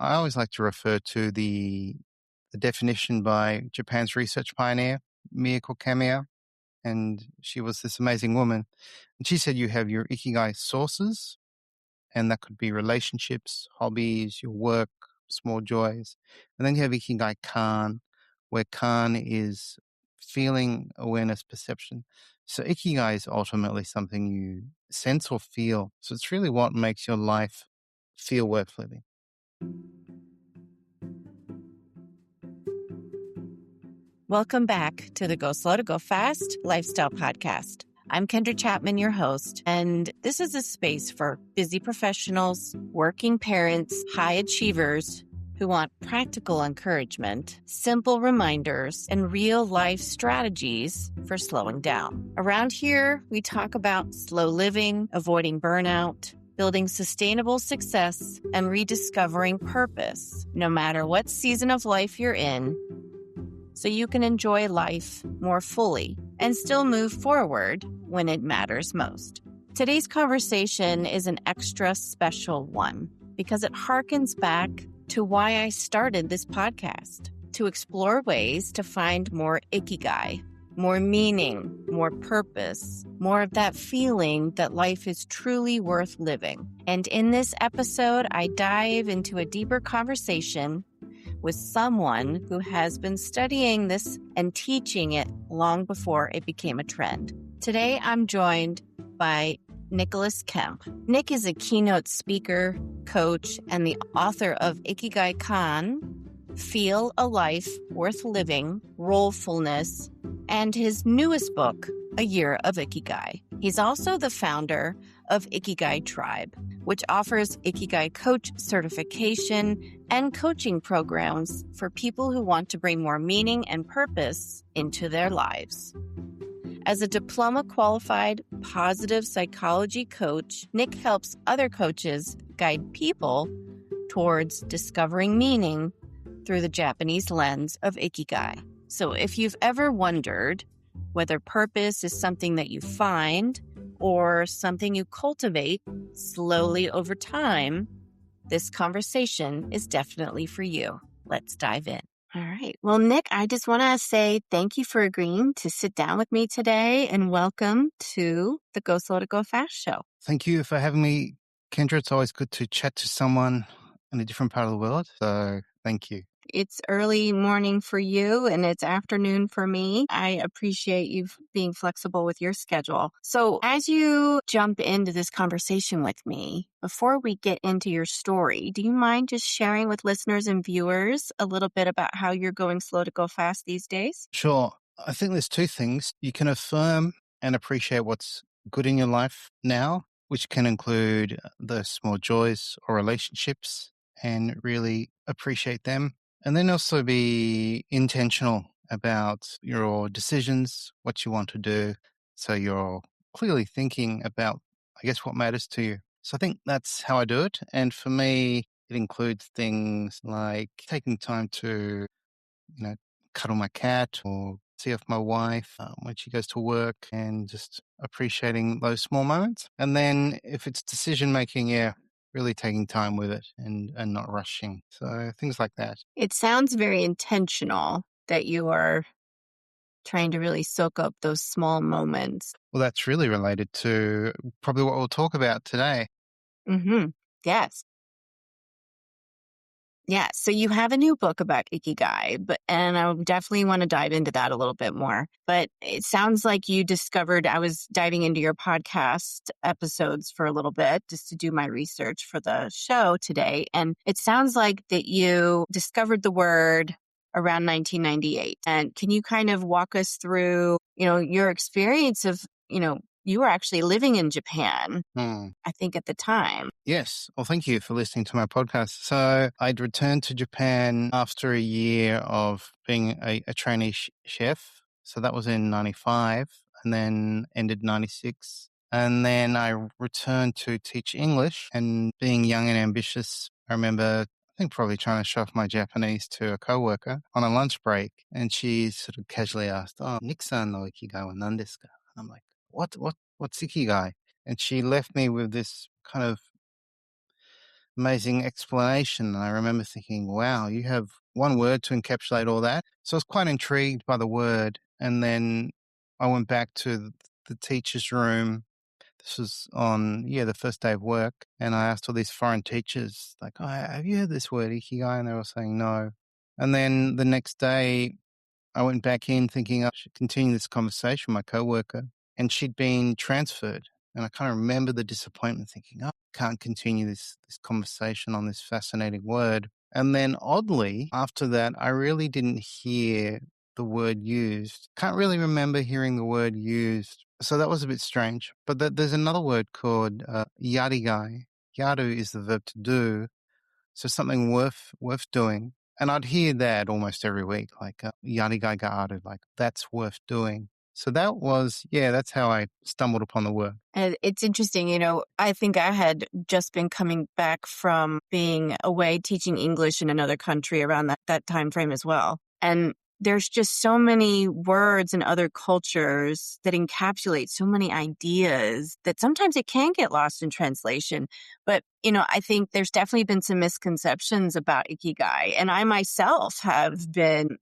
I always like to refer to the definition by Japan's research pioneer, Miyako Kamiya. And she was this amazing woman. And she said you have your Ikigai sources, and that could be relationships, hobbies, your work, small joys. And then you have Ikigai Kan, where Kan is feeling, awareness, perception. So Ikigai is ultimately something you sense or feel. So it's really what makes your life feel worth living. Welcome back to the Go Slow to Go Fast Lifestyle Podcast. I'm Kendra Chapman, your host, and this is a space for busy professionals, working parents, high achievers who want practical encouragement, simple reminders, and real-life strategies for slowing down. Around here, we talk about slow living, avoiding burnout, building sustainable success, and rediscovering purpose, no matter what season of life you're in, so you can enjoy life more fully and still move forward when it matters most. Today's conversation is an extra special one because it harkens back to why I started this podcast, to explore ways to find more Ikigai, more meaning, more purpose, more of that feeling that life is truly worth living. And in this episode, I dive into a deeper conversation with someone who has been studying this and teaching it long before it became a trend. Today, I'm joined by Nicholas Kemp. Nick is a keynote speaker, coach, and the author of Ikigai Kan, Feel a Life Worth Living, Rollfulness, and his newest book, A Year of Ikigai. He's also the founder of Ikigai Tribe, which offers Ikigai coach certification and coaching programs for people who want to bring more meaning and purpose into their lives. As a diploma-qualified positive psychology coach, Nick helps other coaches guide people towards discovering meaning through the Japanese lens of Ikigai. So if you've ever wondered whether purpose is something that you find or something you cultivate slowly over time, this conversation is definitely for you. Let's dive in. All right. Well, Nick, I just want to say thank you for agreeing to sit down with me today and welcome to the Go Slow to Go Fast show. Thank you for having me, Kendra. It's always good to chat to someone in a different part of the world. So thank you. It's early morning for you and it's afternoon for me. I appreciate you being flexible with your schedule. So as you jump into this conversation with me, before we get into your story, do you mind just sharing with listeners and viewers a little bit about how you're going slow to go fast these days? Sure. I think there's two things. You can affirm and appreciate what's good in your life now, which can include the small joys or relationships, and really appreciate them. And then also be intentional about your decisions, what you want to do. So you're clearly thinking about, I guess, what matters to you. So I think that's how I do it. And for me, it includes things like taking time to, cuddle my cat or see off my wife when she goes to work, and just appreciating those small moments. And then if it's decision making, really taking time with it and not rushing. So things like that. It sounds very intentional that you are trying to really soak up those small moments. Well, that's really related to probably what we'll talk about today. Mm-hmm. Yes. Yeah. So you have a new book about Ikigai, and I definitely want to dive into that a little bit more. But it sounds like you discovered, I was diving into your podcast episodes for a little bit just to do my research for the show today. And it sounds like that you discovered the word around 1998. And can you kind of walk us through, your experience of, you were actually living in Japan, I think, at the time. Yes. Well, thank you for listening to my podcast. So I'd returned to Japan after a year of being a trainee chef. So that was in 95, and then ended 96. And then I returned to teach English, and being young and ambitious, I remember, I think, probably trying to show off my Japanese to a coworker on a lunch break. And she sort of casually asked, Nick-san no ikigai wa nan desu ka? I'm like, what's Ikigai? And she left me with this kind of amazing explanation. And I remember thinking, wow, you have one word to encapsulate all that. So I was quite intrigued by the word. And then I went back to the teacher's room. This was on, the first day of work. And I asked all these foreign teachers, like, oh, have you heard this word, Ikigai? And they were saying no. And then the next day, I went back in thinking I should continue this conversation with my coworker, and she'd been transferred. And I kind of remember the disappointment thinking, oh, I can't continue this conversation on this fascinating word. And then oddly, after that, I really didn't hear the word used. Can't really remember hearing the word used. So that was a bit strange. But there's another word called yarigai. Yaru is the verb to do. So something worth doing. And I'd hear that almost every week, like yarigai ga aru, like that's worth doing. So that's how I stumbled upon the word. And it's interesting, I think I had just been coming back from being away teaching English in another country around that time frame as well. And there's just so many words in other cultures that encapsulate so many ideas that sometimes it can get lost in translation. But, I think there's definitely been some misconceptions about Ikigai. And I myself have been,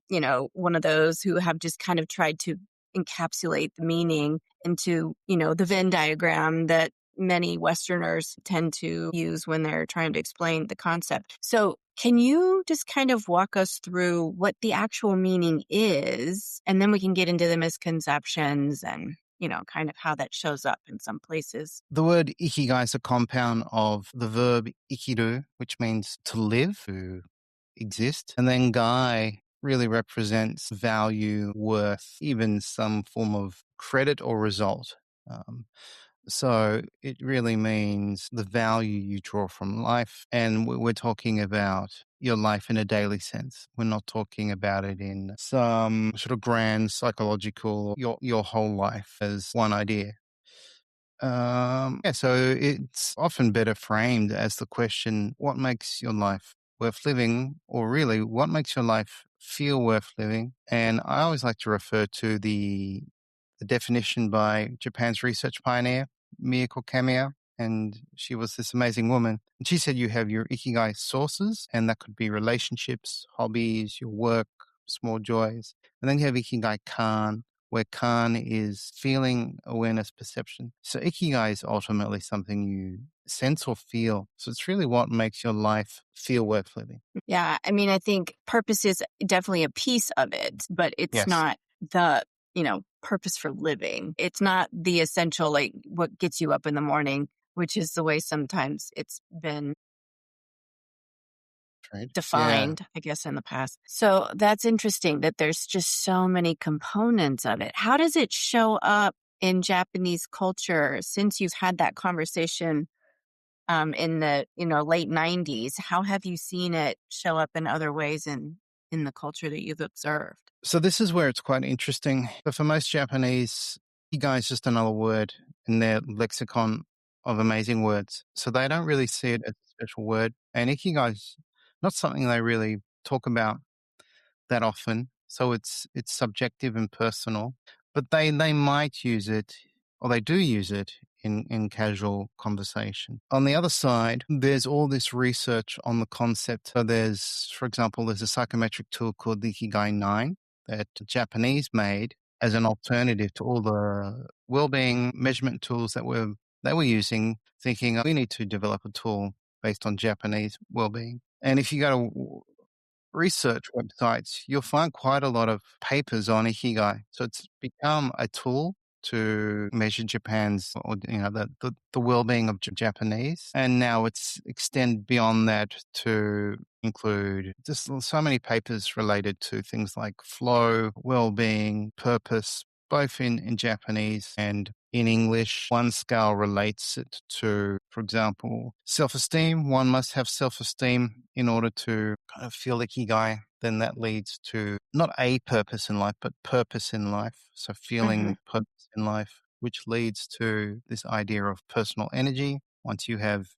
one of those who have just kind of tried to encapsulate the meaning into, the Venn diagram that many Westerners tend to use when they're trying to explain the concept. So can you just kind of walk us through what the actual meaning is? And then we can get into the misconceptions and, kind of how that shows up in some places. The word ikigai is a compound of the verb ikiru, which means to live, to exist. And then gai really represents value, worth, even some form of credit or result. Um, so it really means the value you draw from life. And we're talking about your life in a daily sense. We're not talking about it in some sort of grand psychological, your whole life as one idea. So it's often better framed as the question, what makes your life worth living? Or really, what makes your life feel worth living? And I always like to refer to the definition by Japan's research pioneer, Miyako Kamiya. And she was this amazing woman. And she said you have your ikigai sources, and that could be relationships, hobbies, your work, small joys. And then you have ikigai kan, where kan is feeling, awareness, perception. So ikigai is ultimately something you sense or feel. So it's really what makes your life feel worth living. Yeah. I mean, I think purpose is definitely a piece of it, but it's Yes. not the, purpose for living. It's not the essential, like what gets you up in the morning, which is the way sometimes it's been Right. Yeah. defined, I guess, in the past. So that's interesting that there's just so many components of it. How does it show up in Japanese culture since you've had that conversation in the late 90s? How have you seen it show up in other ways in the culture that you've observed? So this is where it's quite interesting. But for most Japanese, ikigai is just another word in their lexicon of amazing words. So they don't really see it as a special word. And ikigai is not something they really talk about that often. So it's subjective and personal. But they might use it, or they do use it in casual conversation. On the other side, there's all this research on the concept. So for example, there's a psychometric tool called the Ikigai 9 that the Japanese made as an alternative to all the well-being measurement tools that they were using, thinking we need to develop a tool based on Japanese well-being. And if you go to research websites, you'll find quite a lot of papers on Ikigai. So it's become a tool to measure Japan's, or the well-being of Japanese, and now it's extended beyond that to include just so many papers related to things like flow, well-being, purpose, both in Japanese and in English. One scale relates it to, for example, self-esteem. One must have self-esteem in order to kind of feel ikigai. Then that leads to not a purpose in life, but purpose in life. So Hmm. feeling purpose in life, which leads to this idea of personal energy. Once you have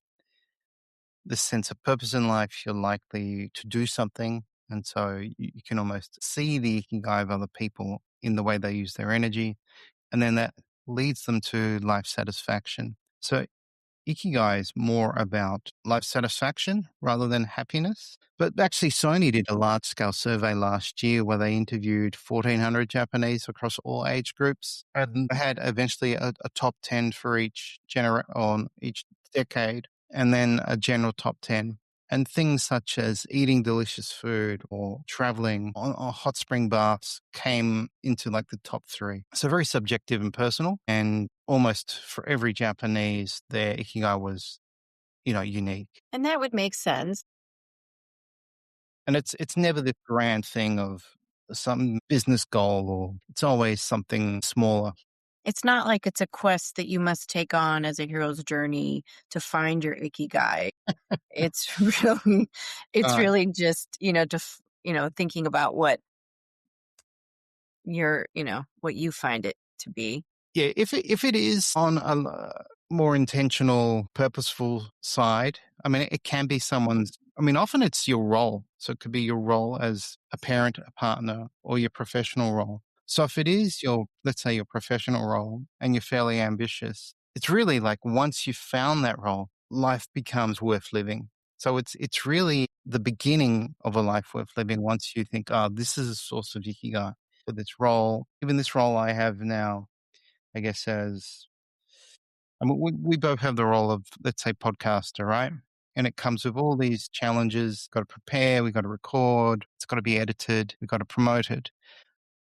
this sense of purpose in life, you're likely to do something. And so you can almost see the ikigai of other people in the way they use their energy. And then that leads them to life satisfaction. So Ikigai is more about life satisfaction rather than happiness. But actually, Sony did a large scale survey last year where they interviewed 1,400 Japanese across all age groups and they had eventually a top 10 for on each decade and then a general top 10. And things such as eating delicious food or traveling or hot spring baths came into like the top three. So very subjective and personal. And almost for every Japanese, their ikigai was, unique. And that would make sense. And it's never the grand thing of some business goal, or it's always something smaller. It's not like it's a quest that you must take on as a hero's journey to find your ikigai. It's really, it's Uh, really just, thinking about what what you find it to be. Yeah, if it is on a more intentional, purposeful side, I mean, it can be someone's. I mean, often it's your role. So it could be your role as a parent, a partner, or your professional role. So if it is let's say your professional role and you're fairly ambitious, it's really like once you've found that role, life becomes worth living. So it's really the beginning of a life worth living once you think, oh, this is a source of ikigai for this role. Even this role I have now, I guess we both have the role of, let's say, podcaster, right? And it comes with all these challenges. Got to prepare, we got to record, it's got to be edited, we got to promote it.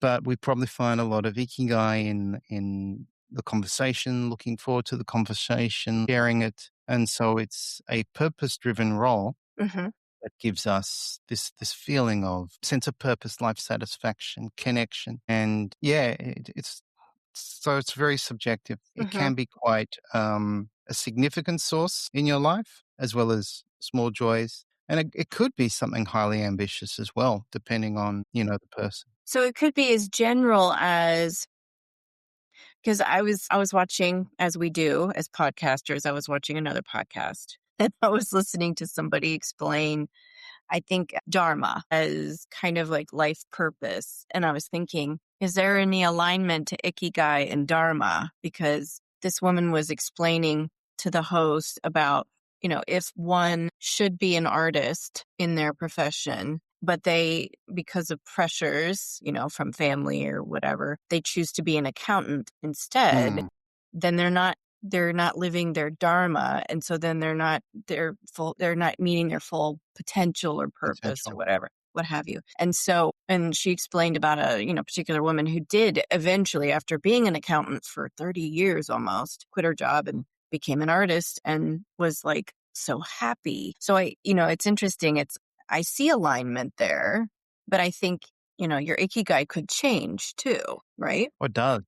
But we probably find a lot of ikigai in the conversation, looking forward to the conversation, sharing it. And so it's a purpose-driven role Hmm. that gives us this feeling of sense of purpose, life satisfaction, connection. And yeah, it's very subjective. It Hmm. can be quite a significant source in your life, as well as small joys. And it could be something highly ambitious as well, depending on, the person. So it could be as general as, because I was watching, as we do as podcasters, I was watching another podcast and I was listening to somebody explain, I think, Dharma as kind of like life purpose. And I was thinking, is there any alignment to Ikigai and Dharma? Because this woman was explaining to the host about, if one should be an artist in their profession, but they, because of pressures, from family or whatever, they choose to be an accountant instead, Mm, then they're not living their dharma, and so then they're not meeting their full potential or purpose or potential. whatever, what have you. And she explained about a particular woman who did eventually, after being an accountant for 30 years almost, quit her job and became an artist and was like so happy. So it's interesting. I see alignment there, but I think your ikigai could change too, right? What does?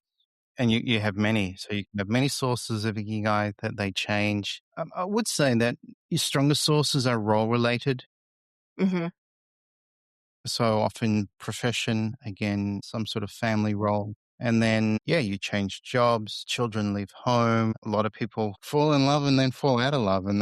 And you have many. So you can have many sources of ikigai that they change. I would say that your strongest sources are role related. Hmm. So often profession, again, some sort of family role. And then, yeah, you change jobs, children leave home. A lot of people fall in love and then fall out of love and,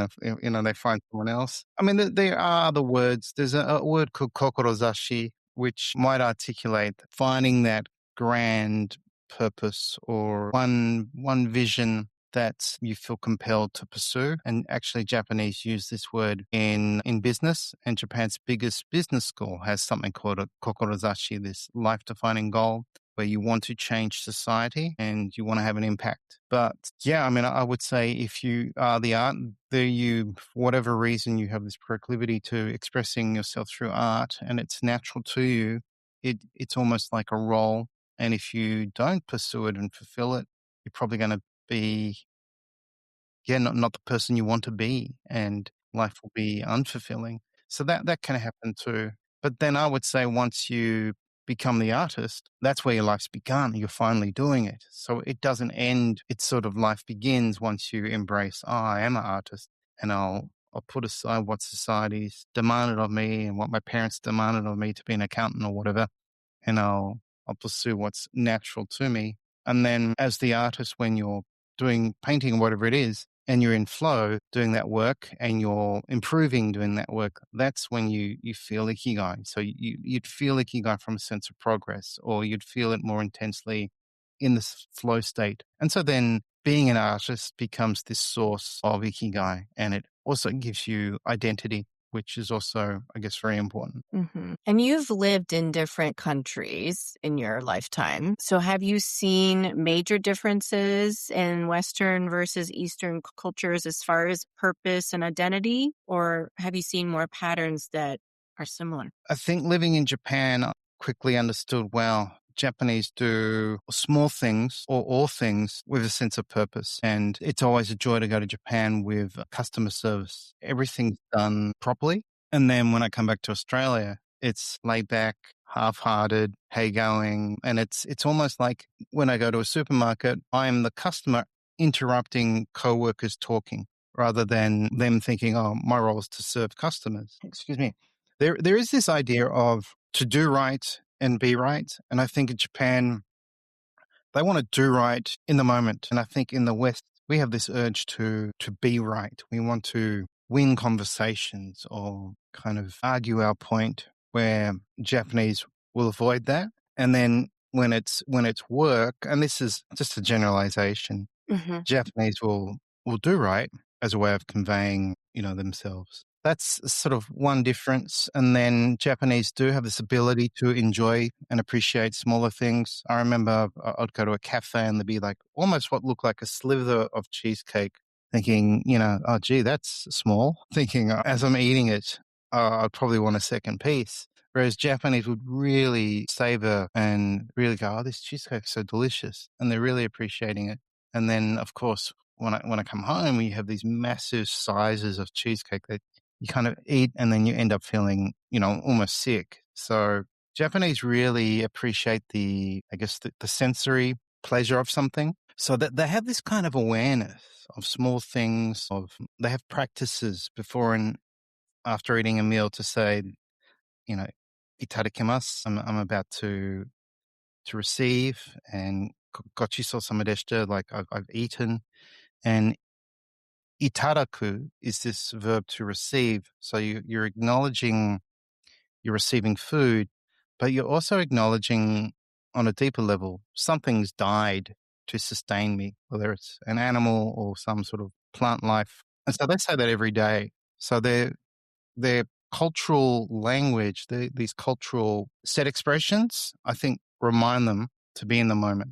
they find someone else. I mean, there are other words. There's a word called kokorozashi, which might articulate finding that grand purpose or one vision that you feel compelled to pursue. And actually, Japanese use this word in business. And Japan's biggest business school has something called a kokorozashi, this life-defining goal where you want to change society and you want to have an impact. But yeah, I mean, I would say if you are the art, for whatever reason, you have this proclivity to expressing yourself through art and it's natural to you, it's almost like a role. And if you don't pursue it and fulfill it, you're probably going to be, yeah, not the person you want to be, and life will be unfulfilling. So that can happen too. But then I would say once you become the artist, that's where your life's begun. You're finally doing it. So it doesn't end. It's sort of life begins once you embrace, oh, I am an artist and I'll put aside what society's demanded of me and what my parents demanded of me to be an accountant or whatever and I'll pursue what's natural to me. And then as the artist, when you're doing painting or whatever it is, and you're in flow doing that work and you're improving doing that work, that's when you feel ikigai. So you'd feel ikigai from a sense of progress, or you'd feel it more intensely in this flow state. And so then being an artist becomes this source of Ikigai, and it also gives you identity, which is also, I guess, very important. And you've lived in different countries in your lifetime. So have you seen major differences in Western versus Eastern cultures as far as purpose and identity? Or have you seen more patterns that are similar? I think living in Japan, I quickly understood, wow, Japanese do small things or all things with a sense of purpose. And it's always a joy to go to Japan with customer service. Everything's done properly. And then when I come back to Australia, it's laid back, half-hearted, hey going. And it's almost like when I go to a supermarket, I'm the customer interrupting co-workers talking rather than them thinking, oh, my role is to serve customers. Excuse me. There is this idea of to do right and be right, and I think in Japan, they wanna do right in the moment, and I think in the West, we have this urge to be right. We want to win conversations or kind of argue our point, where Japanese will avoid that, and then when it's work, and this is just a generalization, Hmm. Japanese will do right as a way of conveying, themselves. That's sort of one difference. And then Japanese do have this ability to enjoy and appreciate smaller things. I remember I'd go to a cafe and there'd be like almost what looked like a sliver of cheesecake, thinking, oh, gee, that's small. Thinking as I'm eating it, I'd probably want a second piece. Whereas Japanese would really savor and really go, oh, this cheesecake's so delicious. And they're really appreciating it. And then, of course, when I come home, we have these massive sizes of cheesecake that you kind of eat, and then you end up feeling, almost sick. So Japanese really appreciate I guess, the sensory pleasure of something. So that they have this kind of awareness of small things. They have practices before and after eating a meal to say, you know, "Itadakimasu." I'm about to receive, and "Gochiso sama deshita," like I've eaten. And itadaku is this verb to receive. So you're acknowledging you're receiving food, but you're also acknowledging on a deeper level, something's died to sustain me, whether it's an animal or some sort of plant life. And so they say that every day. So their cultural language, these cultural set expressions, I think remind them to be in the moment.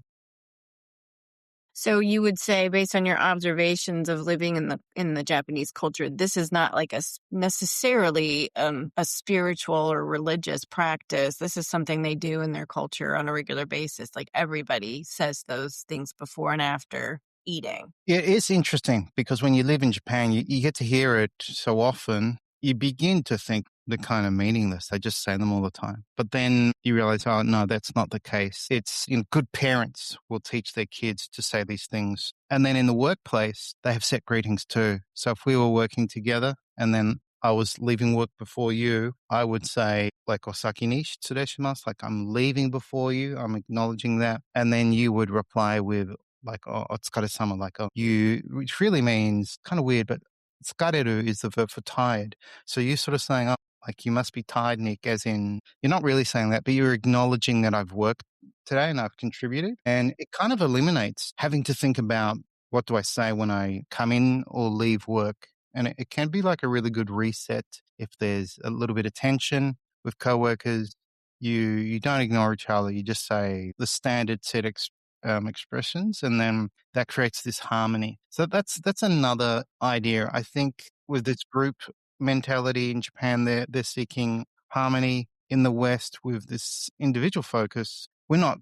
So you would say, based on your observations of living in the Japanese culture, this is not like necessarily a spiritual or religious practice. This is something they do in their culture on a regular basis. Like everybody says those things before and after eating. Yeah, it's interesting because when you live in Japan, you get to hear it so often, you begin to think they're kind of meaningless. They just say them all the time. But then you realize, oh, no, that's not the case. It's, good parents will teach their kids to say these things. And then in the workplace, they have set greetings too. So if we were working together and then I was leaving work before you, I would say, like, "Osaki ni shitsurei like, I'm leaving before you. I'm acknowledging that. And then you would reply with, like, oh, "Otsukare-sama," like, oh, which really means kind of weird, but tsukareru is the verb for tired. So you're sort of saying, oh, like, you must be tired, Nick, as in, you're not really saying that, but you're acknowledging that I've worked today and I've contributed. And it kind of eliminates having to think about what do I say when I come in or leave work. And it can be like a really good reset if there's a little bit of tension with coworkers. You don't ignore each other. You just say the standard set expressions, and then that creates this harmony. So that's another idea. I think with this group mentality in Japan, they're seeking harmony. In the West, with this individual focus, we're not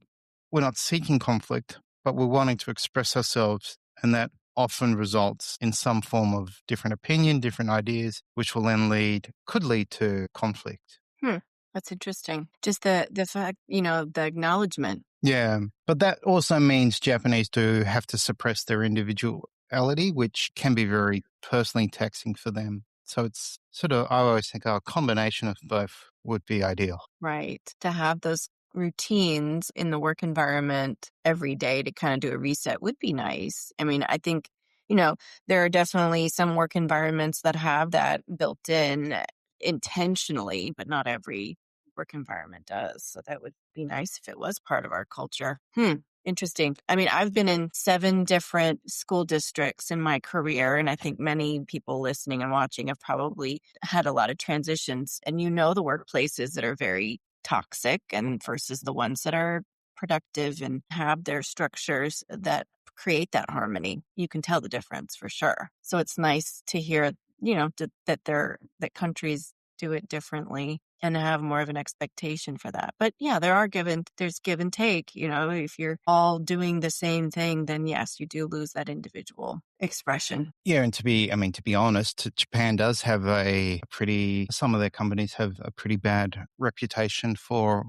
seeking conflict, but we're wanting to express ourselves, and that often results in some form of different opinion, different ideas, which will then could lead to conflict. Hmm. That's interesting. Just the fact, the acknowledgement. Yeah, but that also means Japanese do have to suppress their individuality, which can be very personally taxing for them. So it's sort of, I always think a combination of both would be ideal. Right. To have those routines in the work environment every day to kind of do a reset would be nice. I mean, I think, there are definitely some work environments that have that built in intentionally, but not every work environment does. So that would be nice if it was part of our culture. Hmm. Interesting. I mean, I've been in 7 different school districts in my career, and I think many people listening and watching have probably had a lot of transitions. And the workplaces that are very toxic and versus the ones that are productive and have their structures that create that harmony. You can tell the difference for sure. So it's nice to hear, that countries do it differently and have more of an expectation for that. But yeah, there's give and take. If you're all doing the same thing, then yes, you do lose that individual expression. Yeah, and to be honest, Japan does have some of their companies have a pretty bad reputation for,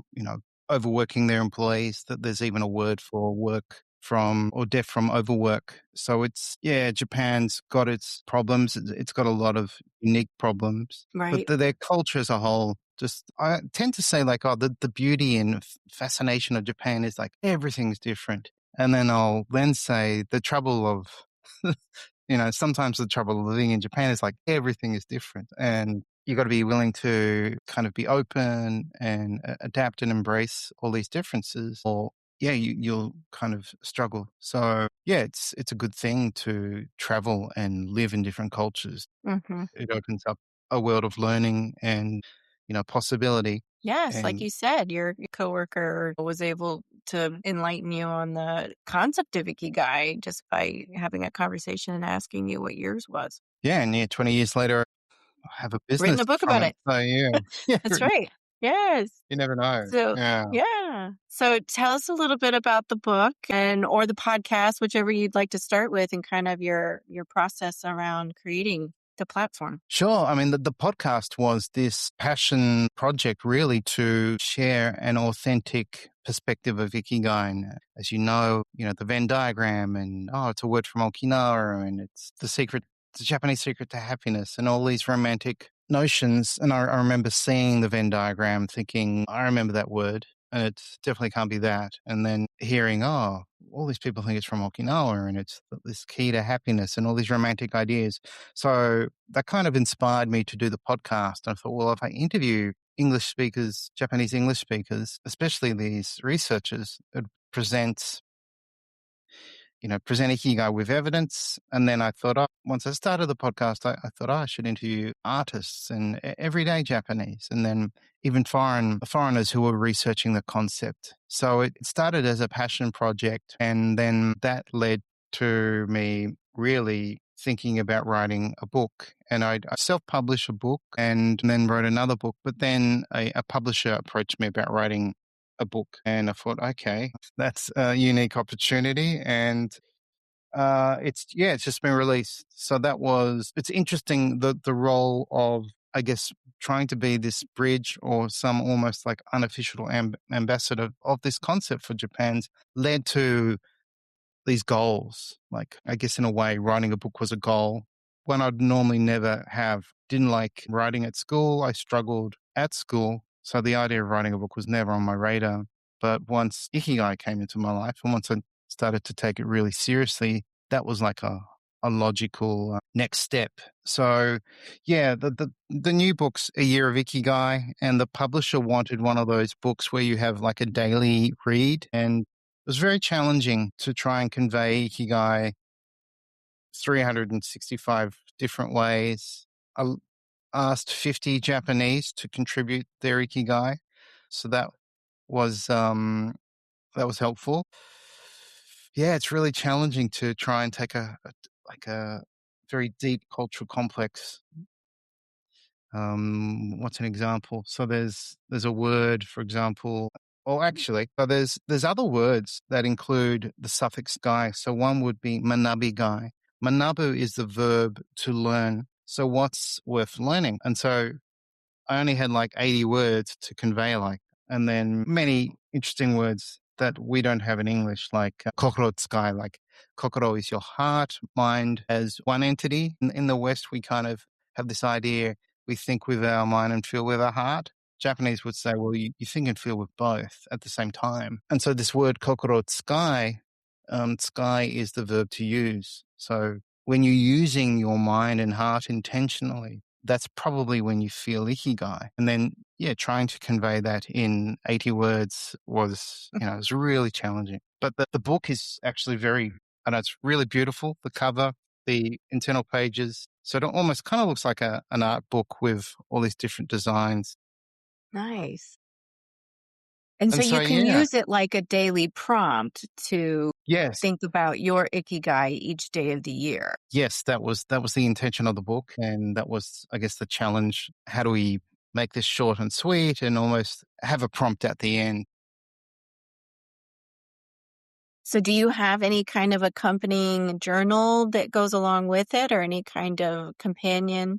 overworking their employees, that there's even a word for death from overwork. So Japan's got its problems. It's got a lot of unique problems, but Right. their culture as a whole, I tend to say like, oh, the beauty and fascination of Japan is like everything's different. And then I'll then say the trouble of sometimes the trouble of living in Japan is like everything is different, and you got to be willing to kind of be open and adapt and embrace all these differences, or you'll kind of struggle. So yeah, it's a good thing to travel and live in different cultures. Hmm. It opens up a world of learning and possibility. Yes, like And you said, your coworker was able to enlighten you on the concept of Ikigai just by having a conversation and asking you what yours was. yeah, and 20 years later, I have a Written business a book from about it. it. So yeah, yeah, That's right. Yes. you never know. So, Yeah. yeah. So tell us a little bit about the book or the podcast, whichever you'd like to start with, and kind of your process around creating the platform. Sure. I mean, the podcast was this passion project really to share an authentic perspective of Ikigai. And as the Venn diagram and, oh, it's a word from Okinawa and it's the Japanese secret to happiness and all these romantic notions. And I remember seeing the Venn diagram thinking, I remember that word and it definitely can't be that. And then hearing, oh, all these people think it's from Okinawa and it's this key to happiness and all these romantic ideas. So that kind of inspired me to do the podcast. I thought, well, if I interview Japanese English speakers, especially these researchers, it presents present Ikigai with evidence. And then I thought, once I started the podcast, I thought, I should interview artists and everyday Japanese, and then even foreigners who were researching the concept. So it started as a passion project, and then that led to me really thinking about writing a book. And I self-published a book and then wrote another book. But then a publisher approached me about writing a book, and I thought, okay, that's a unique opportunity, and it's just been released. So it's interesting the role of, I guess, trying to be this bridge or some almost like unofficial ambassador of this concept for Japan's led to these goals. Like, I guess in a way, writing a book was a goal. One I'd normally never have. Didn't like writing at school. I struggled at school. So the idea of writing a book was never on my radar. But once Ikigai came into my life and once I started to take it really seriously, that was like a logical next step. So yeah, the new book's A Year of Ikigai, and the publisher wanted one of those books where you have like a daily read, and it was very challenging to try and convey Ikigai 365 different ways. I asked 50 Japanese to contribute their Ikigai. So that was helpful. Yeah, it's really challenging to try and take a very deep cultural complex. What's an example? So there's a word, for example. Well, actually, so there's other words that include the suffix "gai." So one would be manabi-gai. Manabu is the verb to learn. So what's worth learning? And so I only had like 80 words to convey and then many interesting words that we don't have in English, like kokoro tsukai, like kokoro is your heart, mind as one entity. In the West, we kind of have this idea, we think with our mind and feel with our heart. Japanese would say, well, you think and feel with both at the same time. And so this word kokoro tsukai, tsukai is the verb to use. So when you're using your mind and heart intentionally, that's probably when you feel Ikigai. And then, yeah, trying to convey that in 80 words was, it was really challenging. But the book is actually very, I know it's really beautiful, the cover, the internal pages. So it almost kind of looks like an art book with all these different designs. Nice. And so And so, you can yeah, use it like a daily prompt to yes, think about your Ikigai each day of the year. yes, that was the intention of the book. And that was, I guess, the challenge. How do we make this short and sweet and almost have a prompt at the end? So do you have any kind of accompanying journal that goes along with it or any kind of companion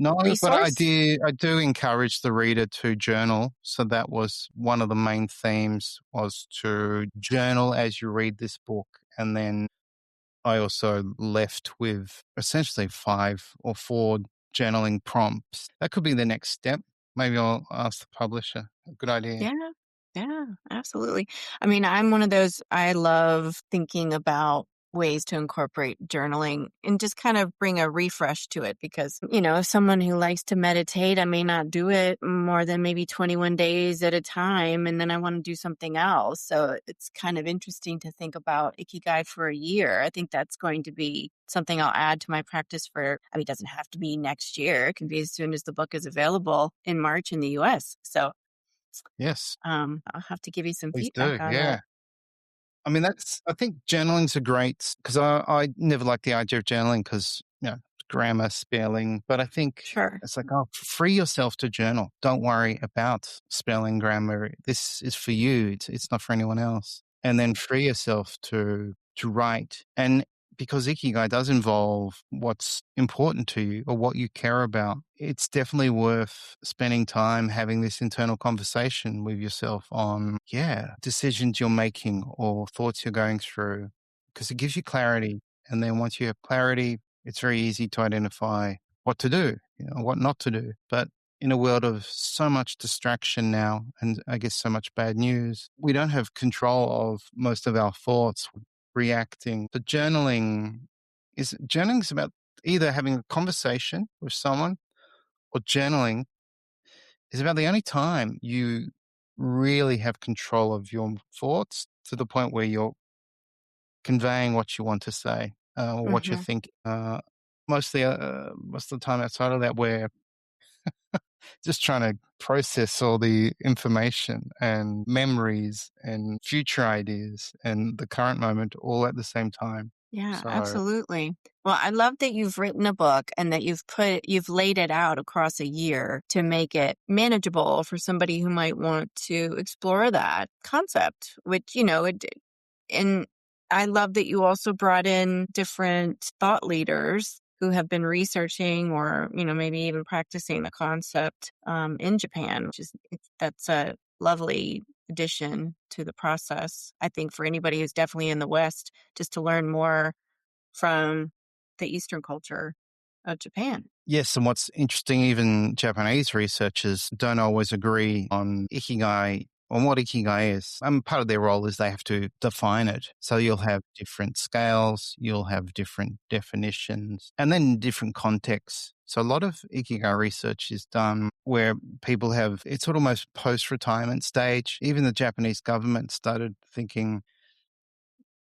No, but resource? I do encourage the reader to journal. So that was one of the main themes, was to journal as you read this book. And then I also left with essentially 5 or 4 journaling prompts. That could be the next step. Maybe I'll ask the publisher. A good idea. Yeah. Yeah, absolutely. I mean, I'm one of those, I love thinking about ways to incorporate journaling and just kind of bring a refresh to it because, someone who likes to meditate, I may not do it more than maybe 21 days at a time. And then I want to do something else. So it's kind of interesting to think about Ikigai for a year. I think that's going to be something I'll add to my practice it doesn't have to be next year. It can be as soon as the book is available in March in the US. So Yes, I'll have to give you some please do. feedback on Yeah. that. I mean, I think journaling's a great, because I never liked the idea of journaling because, grammar, spelling, but I think Sure. it's like, oh, free yourself to journal. Don't worry about spelling, grammar. This is for you. It's not for anyone else. And then free yourself to write. And because Ikigai does involve what's important to you or what you care about, it's definitely worth spending time having this internal conversation with yourself on, yeah, decisions you're making or thoughts you're going through, because it gives you clarity. And then once you have clarity, it's very easy to identify what to do, what not to do. But in a world of so much distraction now, and I guess so much bad news, we don't have control of most of our thoughts reacting. But journaling is about either having a conversation with someone, or journaling is about the only time you really have control of your thoughts to the point where you're conveying what you want to say, or what you Mhm. think. Most of the time outside of that, we're just trying to process all the information and memories and future ideas and the current moment all at the same time. Yeah, So, absolutely. Well, I love that you've written a book and that you've laid it out across a year to make it manageable for somebody who might want to explore that concept, which, and I love that you also brought in different thought leaders who have been researching or, maybe even practicing the concept in Japan, that's a lovely addition to the process. I think for anybody who's definitely in the West, just to learn more from the Eastern culture of Japan. yes, and what's interesting, even Japanese researchers don't always agree on Ikigai, on what Ikigai is. Part of their role is they have to define it. So you'll have different scales, you'll have different definitions, and then different contexts. So a lot of Ikigai research is done where people have, it's almost post-retirement stage. Even the Japanese government started thinking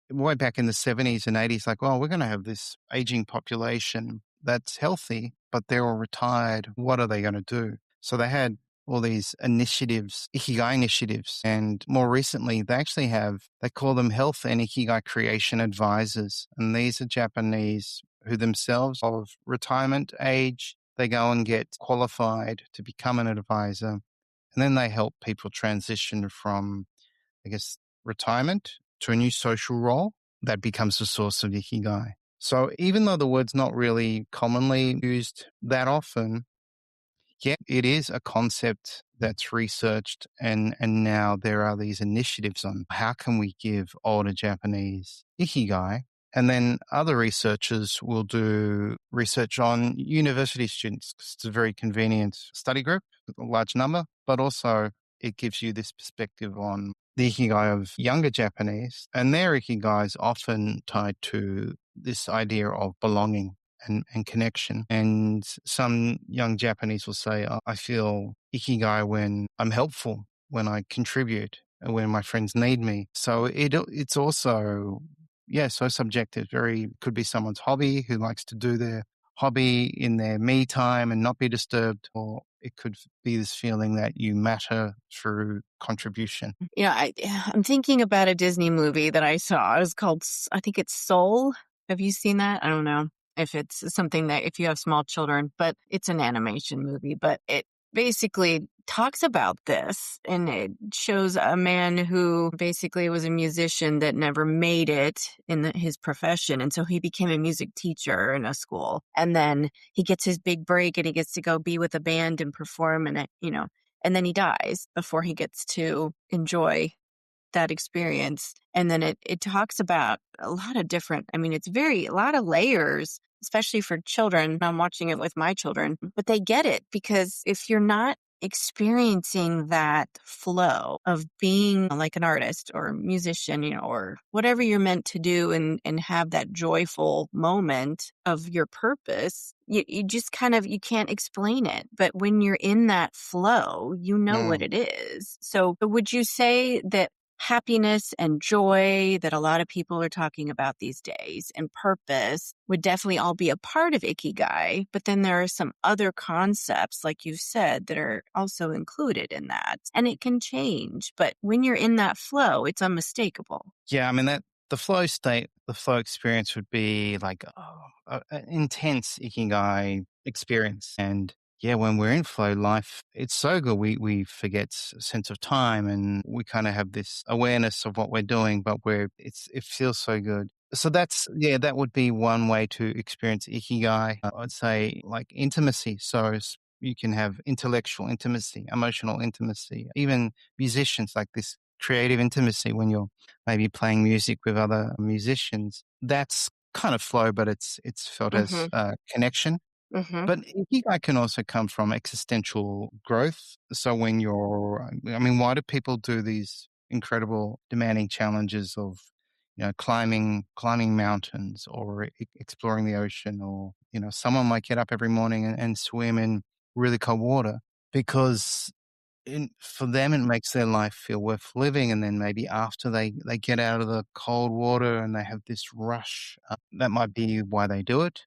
way back in the 70s and 80s, like, oh, we're going to have this aging population that's healthy, but they're all retired. What are they going to do? So they had all these initiatives, Ikigai initiatives. And more recently, they call them health and Ikigai creation advisors. And these are Japanese who themselves of retirement age, they go and get qualified to become an advisor. And then they help people transition from, I guess, retirement to a new social role that becomes the source of Ikigai. So even though the word's not really commonly used that often, yeah, it is a concept that's researched, and now there are these initiatives on how can we give older Japanese Ikigai. And then other researchers will do research on university students 'cause it's a very convenient study group, a large number, but also it gives you this perspective on the Ikigai of younger Japanese. And their Ikigai is often tied to this idea of belonging and connection. And some young Japanese will say, oh, I feel Ikigai when I'm helpful, when I contribute. when my friends need me. So it's also, yeah, so subjective. Very could be someone's hobby who likes to do their hobby in their me time and not be disturbed, or it could be this feeling that you matter through contribution. I'm thinking about a Disney movie that I saw. It was called, I think it's Soul. Have you seen that? I don't know if it's something that if you have small children, but it's an animation movie. But it basically talks about this, and it shows a man who basically was a musician that never made it in his profession. And so he became a music teacher in a school. And then he gets his big break and he gets to go be with a band and perform. And then he dies before he gets to enjoy that experience. And then it talks about a lot of different, I mean, a lot of layers, especially for children. I'm watching it with my children, but they get it because if you're not experiencing that flow of being like an artist or a musician, or whatever you're meant to do and have that joyful moment of your purpose, you just kind of, you can't explain it. But when you're in that flow, you know what Mm. it is. So would you say that happiness and joy that a lot of people are talking about these days and purpose would definitely all be a part of Ikigai, but then there are some other concepts, like you said, that are also included in that, and it can change, but when you're in that flow, it's unmistakable. Yeah, I mean that the flow state, the flow experience would be like an intense ikigai experience. And yeah, when we're in flow, life it's so good. We forget sense of time, and we kind of have this awareness of what we're doing, but it feels so good. So that's yeah, that would be one way to experience ikigai. I'd say like intimacy. So you can have intellectual intimacy, emotional intimacy, even musicians like this creative intimacy when you're maybe playing music with other musicians. That's kind of flow, but it's felt as Mhm. connection. Mhm. But ikigai can also come from existential growth. So when I mean, why do people do these incredible, demanding challenges of, climbing mountains or exploring the ocean, or someone might get up every morning and swim in really cold water because for them, it makes their life feel worth living. And then maybe after they get out of the cold water and they have this rush, that might be why they do it.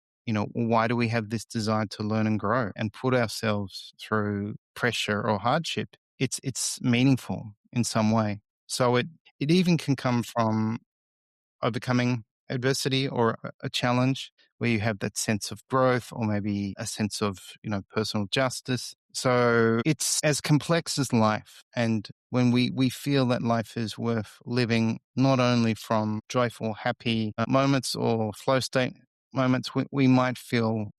Why do we have this desire to learn and grow and put ourselves through pressure or hardship? It's meaningful in some way. So it even can come from overcoming adversity or a challenge where you have that sense of growth or maybe a sense of, personal justice. So it's as complex as life. And when we feel that life is worth living, not only from joyful, happy moments or flow state moments, we might feel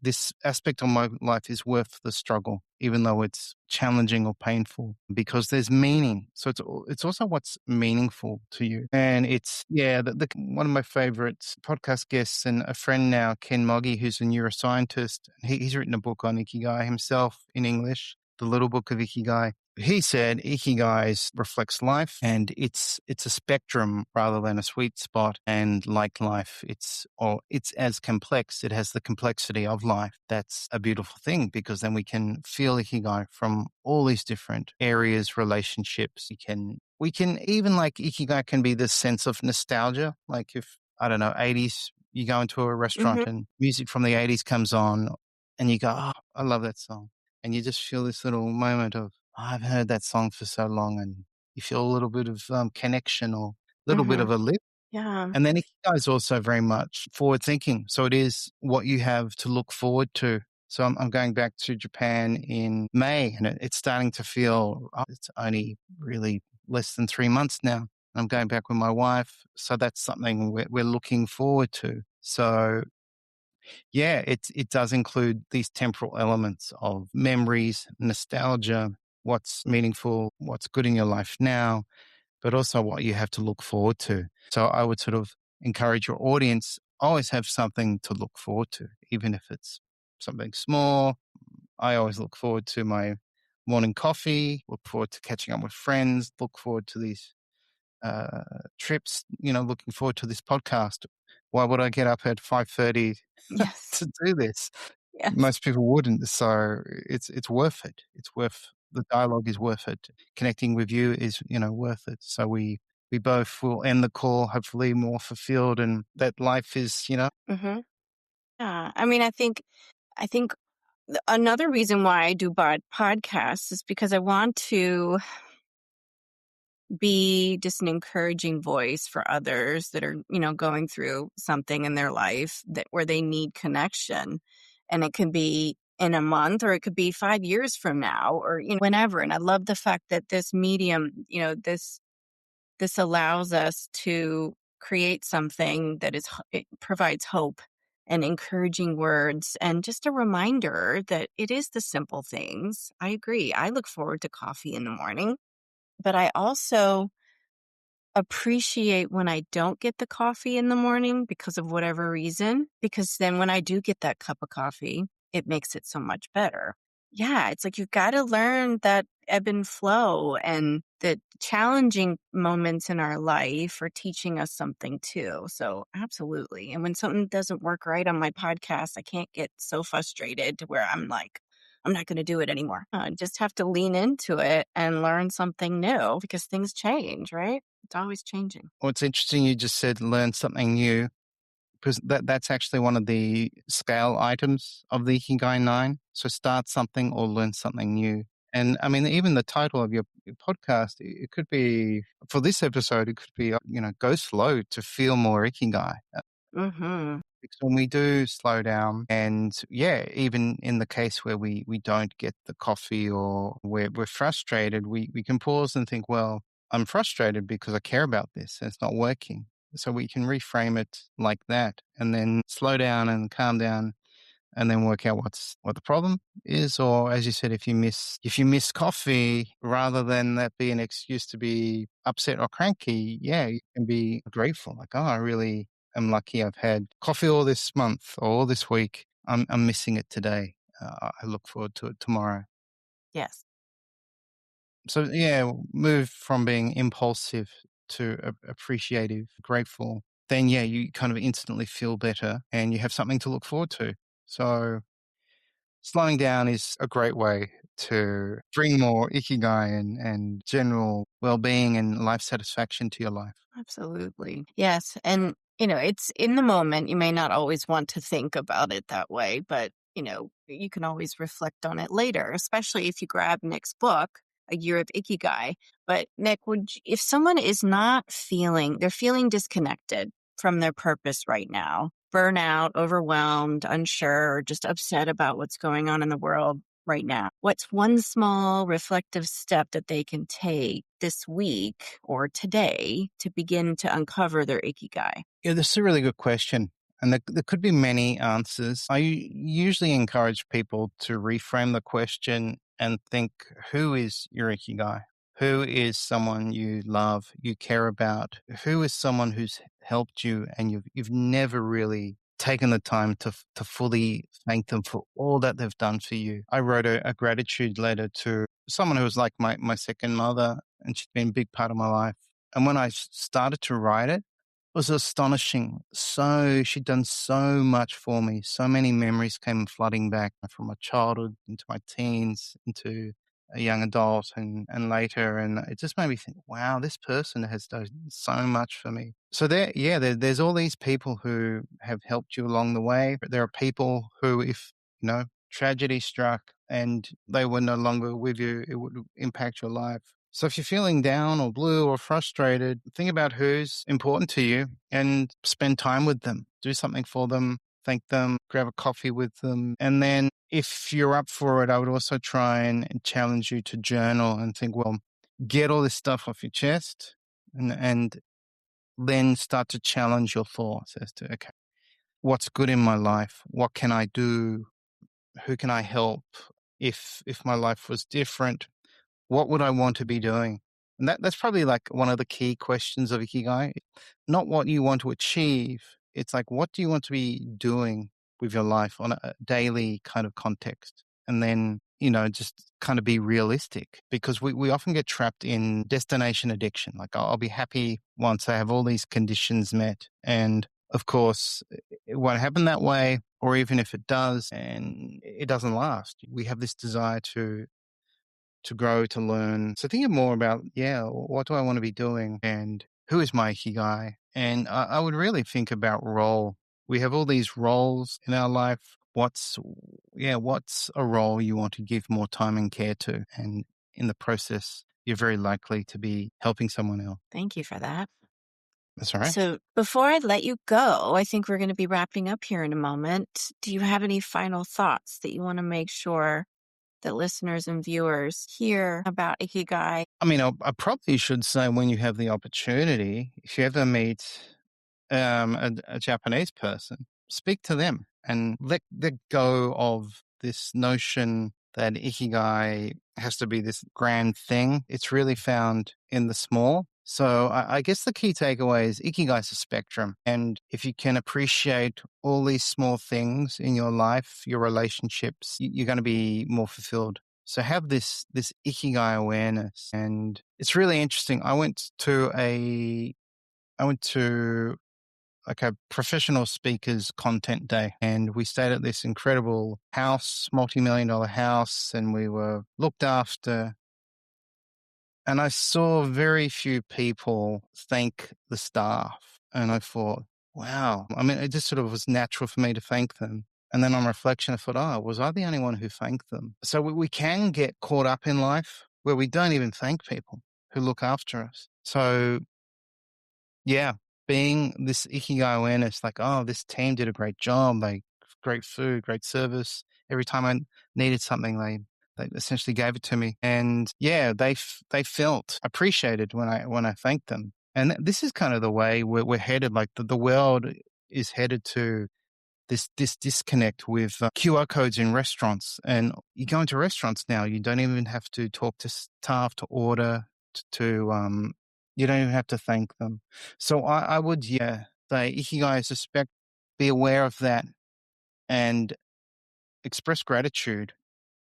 this aspect of my life is worth the struggle, even though it's challenging or painful, because there's meaning. So it's also what's meaningful to you. And it's, yeah, one of my favorite podcast guests and a friend now, Ken Moggy, who's a neuroscientist. He's written a book on Ikigai himself in English, The Little Book of Ikigai. He said Ikigai reflects life, and it's a spectrum rather than a sweet spot. And like life, it's as complex. It has the complexity of life. That's a beautiful thing because then we can feel Ikigai from all these different areas, relationships. We can even like Ikigai can be this sense of nostalgia. Like if I don't know, 80s, you go into a Mhm. restaurant and music from the 80s comes on, and you go, "Oh, I love that song." And you just feel this little moment of, "Oh, I haven't heard that song for so long," and you feel a little bit of connection or a little bit Mhm. of a lift. Yeah. And then Ikigai is also very much forward thinking. So it is what you have to look forward to. So I'm going back to Japan in May, and it's starting to feel, it's only really less than 3 months now. I'm going back with my wife. So that's something we're looking forward to. So yeah, it does include these temporal elements of memories, nostalgia, what's meaningful, what's good in your life now, but also what you have to look forward to. So I would sort of encourage your audience, always have something to look forward to, even if it's something small. I always look forward to my morning coffee, look forward to catching up with friends, look forward to these uh, trips, looking forward to this podcast. Why would I get up at 5:30 Yes. to do this? Yes. Most people wouldn't. So it's worth it. It's worth the dialogue is worth it. Connecting with you is, worth it. So we both will end the call hopefully more fulfilled and that life is, Hmm. Yeah. I mean, I think another reason why I do podcasts is because I want to be just an encouraging voice for others that are, going through something in their life that where they need connection. And it could be in a month or it could be 5 years from now or, whenever. And I love the fact that this medium, this allows us to create something that it provides hope and encouraging words and just a reminder that it is the simple things. I agree. I look forward to coffee in the morning, but I also appreciate when I don't get the coffee in the morning because of whatever reason, because then when I do get that cup of coffee, it makes it so much better. Yeah, it's like you've got to learn that ebb and flow and the challenging moments in our life are teaching us something too. So, absolutely. And when something doesn't work right on my podcast, I can't get so frustrated to where I'm like, I'm not going to do it anymore. I just have to lean into it and learn something new because things change, right? It's always changing. Well, it's interesting you just said learn something new because that's actually one of the scale items of the Ikigai 9. So start something or learn something new. And I mean, even the title of your podcast, it could be, for this episode, it could be, go slow to feel more Ikigai. Mhm. Because when we do slow down and yeah, even in the case where we don't get the coffee or we're frustrated, we can pause and think, well, I'm frustrated because I care about this and it's not working. So we can reframe it like that and then slow down and calm down and then work out what the problem is. Or as you said, if you miss coffee, rather than that be an excuse to be upset or cranky, yeah, you can be grateful. Like, oh, I really am lucky. I've had coffee all this month or all this week. I'm missing it today. I look forward to it tomorrow. Yes. So yeah, move from being impulsive to appreciative, grateful. Then yeah, you kind of instantly feel better and you have something to look forward to. So slowing down is a great way to bring more ikigai and general well-being and life satisfaction to your life. Absolutely. Yes. And, it's in the moment. You may not always want to think about it that way, but, you can always reflect on it later, especially if you grab Nick's book, A Year of Ikigai. But Nick, if someone is not they're feeling disconnected from their purpose right now, burnout, overwhelmed, unsure, or just upset about what's going on in the world right now, what's one small reflective step that they can take this week or today to begin to uncover their ikigai? Yeah, this is a really good question. And there could be many answers. I usually encourage people to reframe the question and think, who is your ikigai? Who is someone you love, you care about? Who is someone who's helped you and you've never really taken the time to fully thank them for all that they've done for you? I wrote a gratitude letter to someone who was like my second mother, and she's been a big part of my life. And when I started to write it, was astonishing. So she'd done so much for me. So many memories came flooding back from my childhood into my teens, into a young adult and later. And it just made me think, wow, this person has done so much for me. So there's all these people who have helped you along the way. But there are people who, if, tragedy struck and they were no longer with you, it would impact your life. So if you're feeling down or blue or frustrated, think about who's important to you and spend time with them. Do something for them, thank them, grab a coffee with them. And then if you're up for it, I would also try and challenge you to journal and think, well, get all this stuff off your chest and then start to challenge your thoughts as to, okay, what's good in my life? What can I do? Who can I help? If my life was different, what would I want to be doing? And that's probably like one of the key questions of Ikigai. Not what you want to achieve. It's like, what do you want to be doing with your life on a daily kind of context? And then, just kind of be realistic because we often get trapped in destination addiction. Like I'll be happy once I have all these conditions met. And of course, it won't happen that way. Or even if it does and it doesn't last, we have this desire to to grow, to learn. So thinking more about, yeah, what do I want to be doing and who is my Ikigai? And I would really think about role. We have all these roles in our life. What's a role you want to give more time and care to? And in the process, you're very likely to be helping someone else. Thank you for that. That's all right. So before I let you go, I think we're going to be wrapping up here in a moment. Do you have any final thoughts that you want to make sure that listeners and viewers hear about Ikigai? I mean, I probably should say when you have the opportunity, if you ever meet a Japanese person, speak to them and let go of this notion that Ikigai has to be this grand thing. It's really found in the small. So I guess the key takeaway is Ikigai is a spectrum. And if you can appreciate all these small things in your life, your relationships, you're going to be more fulfilled. So have this Ikigai awareness. And it's really interesting. I went to like a professional speakers content day, and we stayed at this incredible house, multi-million dollar house, and we were looked after. And I saw very few people thank the staff. And I thought, wow. I mean, it just sort of was natural for me to thank them. And then on reflection, I thought, oh, was I the only one who thanked them? So we can get caught up in life where we don't even thank people who look after us. So yeah, being this Ikigai awareness, like, oh, this team did a great job, like great food, great service. Every time I needed something, they essentially gave it to me, and yeah, they felt appreciated when I thanked them. And this is kind of the way we're headed. Like the world is headed to this disconnect with QR codes in restaurants. And you go into restaurants now, you don't even have to talk to staff to order, you don't even have to thank them. So I would, yeah, say Ikigai, I suspect, be aware of that and express gratitude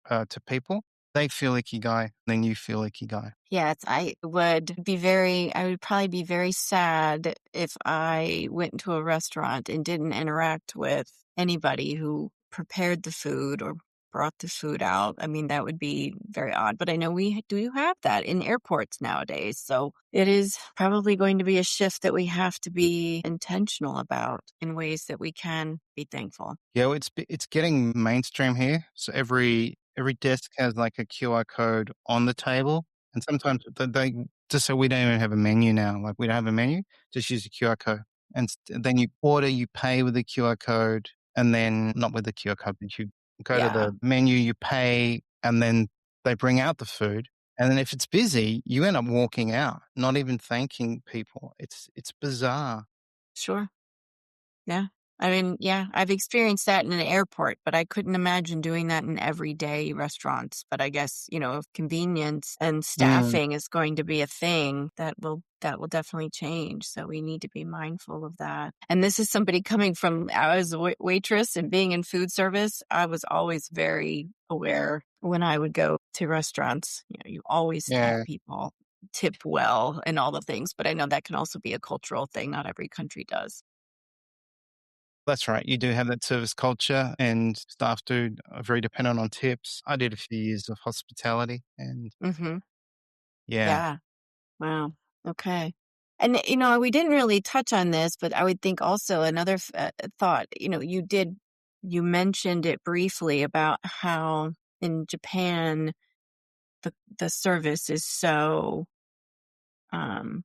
to people. They feel Ikigai, then you feel Ikigai. Yes, I would probably be very sad if I went into a restaurant and didn't interact with anybody who prepared the food or brought the food out. I mean, that would be very odd, but I know we do have that in airports nowadays. So it is probably going to be a shift that we have to be intentional about in ways that we can be thankful. Yeah, well, it's getting mainstream here. So every desk has like a QR code on the table, and sometimes they just so we don't even have a menu now. Like we don't have a menu, just use a QR code, and then you order, you pay with the QR code, and then not with the QR code, but you go to Yeah, the menu, you pay, and then they bring out the food. And then if it's busy, you end up walking out, not even thanking people. It's bizarre. sure. Yeah. I mean, yeah, I've experienced that in an airport, but I couldn't imagine doing that in everyday restaurants. But I guess, if convenience and Mm, staffing is going to be a thing, that will definitely change. So we need to be mindful of that. And this is somebody coming from, I was a waitress and being in food service. I was always very aware when I would go to restaurants. You always have yeah. people tip well and all the things, but I know that can also be a cultural thing. Not every country does. That's right. You do have that service culture, and staff are very dependent on tips. I did a few years of hospitality, and Hmm. yeah, Yeah. Wow. Okay. And, we didn't really touch on this, but I would think also another thought, you mentioned it briefly about how in Japan, the service is so, um,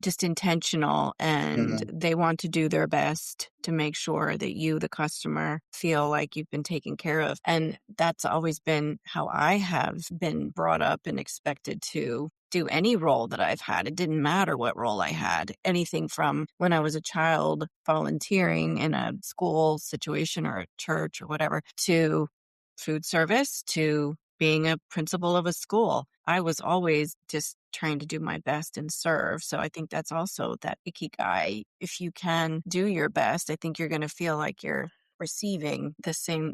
just intentional and mm, they want to do their best to make sure that you, the customer, feel like you've been taken care of. And that's always been how I have been brought up and expected to do any role that I've had. It didn't matter what role I had, anything from when I was a child volunteering in a school situation or a church or whatever, to food service, to being a principal of a school. I was always just trying to do my best and serve. So I think that's also that ikigai. If you can do your best, I think you're going to feel like you're receiving the same,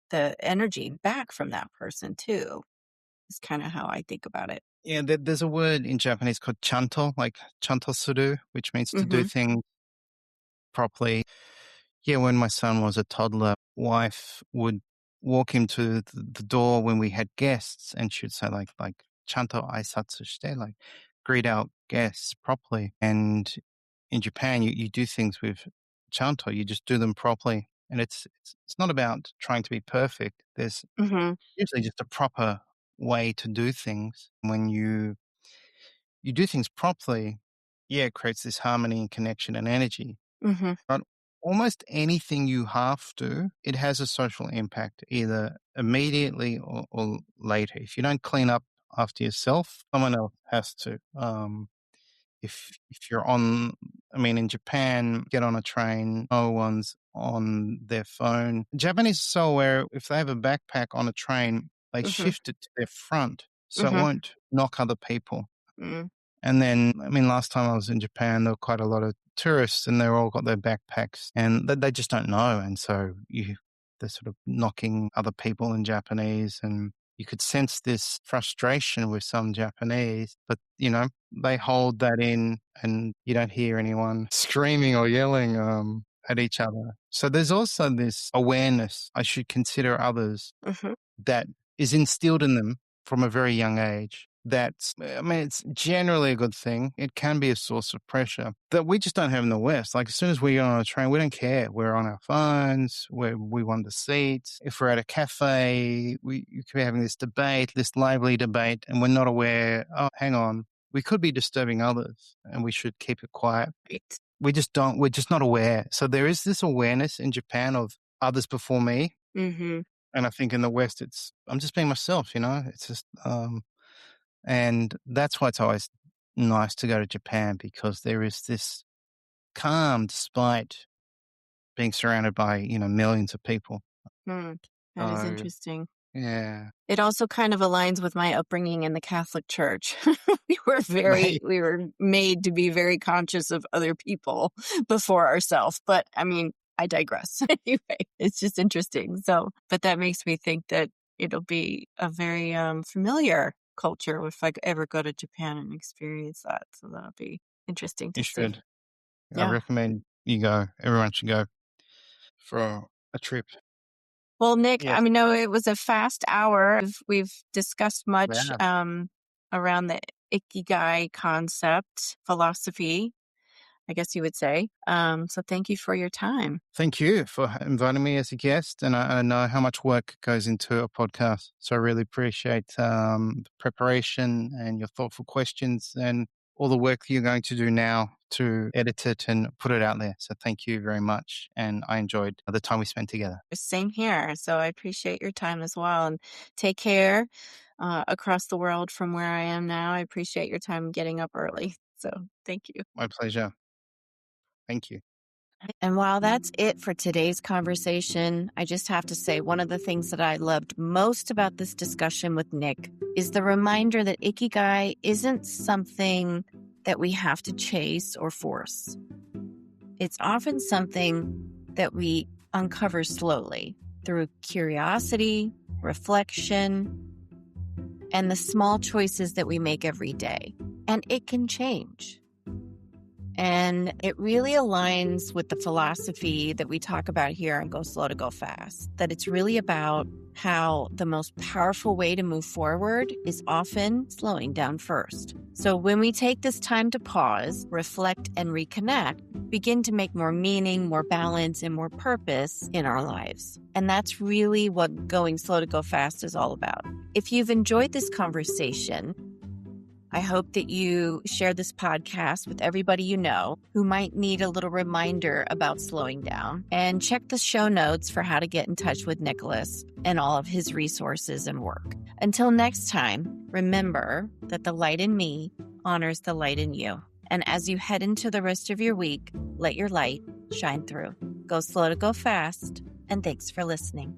the energy back from that person too. Is kind of how I think about it. yeah. There's a word in Japanese called chanto, like chanto suru, which means to do Mm-hmm. things properly. Yeah, when my son was a toddler, wife would walk him to the door when we had guests, and she'd say like chanto aisatsu shite, like greet our guests properly. And in Japan, you do things with chanto, you just do them properly. And it's not about trying to be perfect. There's Mm-hmm. usually just a proper way to do things. When you do things properly, yeah, it creates this harmony and connection and energy. Mm-hmm. But almost anything you half do, it has a social impact, either immediately or later. If you don't clean up after yourself, someone else has to. If you're on, I mean, in Japan, get on a train, no one's on their phone. Japanese are so aware, if they have a backpack on a train, they Mm-hmm. shift it to their front so it Mm-hmm. won't knock other people. Mm-hmm. And then, I mean, last time I was in Japan, there were quite a lot of tourists and they all got their backpacks and they just don't know. And so they're sort of knocking other people in Japanese, and you could sense this frustration with some Japanese, but they hold that in and you don't hear anyone screaming or yelling, at each other. So there's also this awareness I should consider others Mm-hmm. that is instilled in them from a very young age. That's, I mean, it's generally a good thing. It can be a source of pressure that we just don't have in the West. Like, as soon as we get on a train, we don't care. We're on our phones, we want the seats. If we're at a cafe, you could be having this debate, this lively debate, and we're not aware, oh, hang on, we could be disturbing others and we should keep it quiet. Right. We're just not aware. So there is this awareness in Japan of others before me. Mm-hmm. And I think in the West, I'm just being myself, It's just, and that's why it's always nice to go to Japan, because there is this calm despite being surrounded by, millions of people. Mm. That is So, interesting. yeah. It also kind of aligns with my upbringing in the Catholic Church. Mate, We were made to be very conscious of other people before ourselves. But I mean, I digress. Anyway, it's just interesting. So, but that makes me think that it'll be a very familiar culture if I ever go to Japan and experience that. So that'll be interesting you to see. should. I Yeah. recommend you go. Everyone should go for a trip. Well, Nick, I Yes. mean, no, it was a fast hour. We've discussed much Yeah. around the Ikigai concept, philosophy, I guess you would say. So thank you for your time. Thank you for inviting me as a guest. And I know how much work goes into a podcast. So I really appreciate the preparation and your thoughtful questions and all the work that you're going to do now to edit it and put it out there. So thank you very much. And I enjoyed the time we spent together. Same here. So I appreciate your time as well. And take care across the world from where I am now. I appreciate your time getting up early. So thank you. My pleasure. Thank you. And while that's it for today's conversation, I just have to say one of the things that I loved most about this discussion with Nick is the reminder that Ikigai isn't something that we have to chase or force. It's often something that we uncover slowly through curiosity, reflection, and the small choices that we make every day. And it can change. And it really aligns with the philosophy that we talk about here on Go Slow to Go Fast, that it's really about how the most powerful way to move forward is often slowing down first. So when we take this time to pause, reflect, and reconnect, begin to make more meaning, more balance, and more purpose in our lives. And that's really what Going Slow to Go Fast is all about. If you've enjoyed this conversation, I hope that you share this podcast with everybody you know who might need a little reminder about slowing down. And check the show notes for how to get in touch with Nicholas and all of his resources and work. Until next time, remember that the light in me honors the light in you. And as you head into the rest of your week, let your light shine through. Go slow to go fast, and thanks for listening.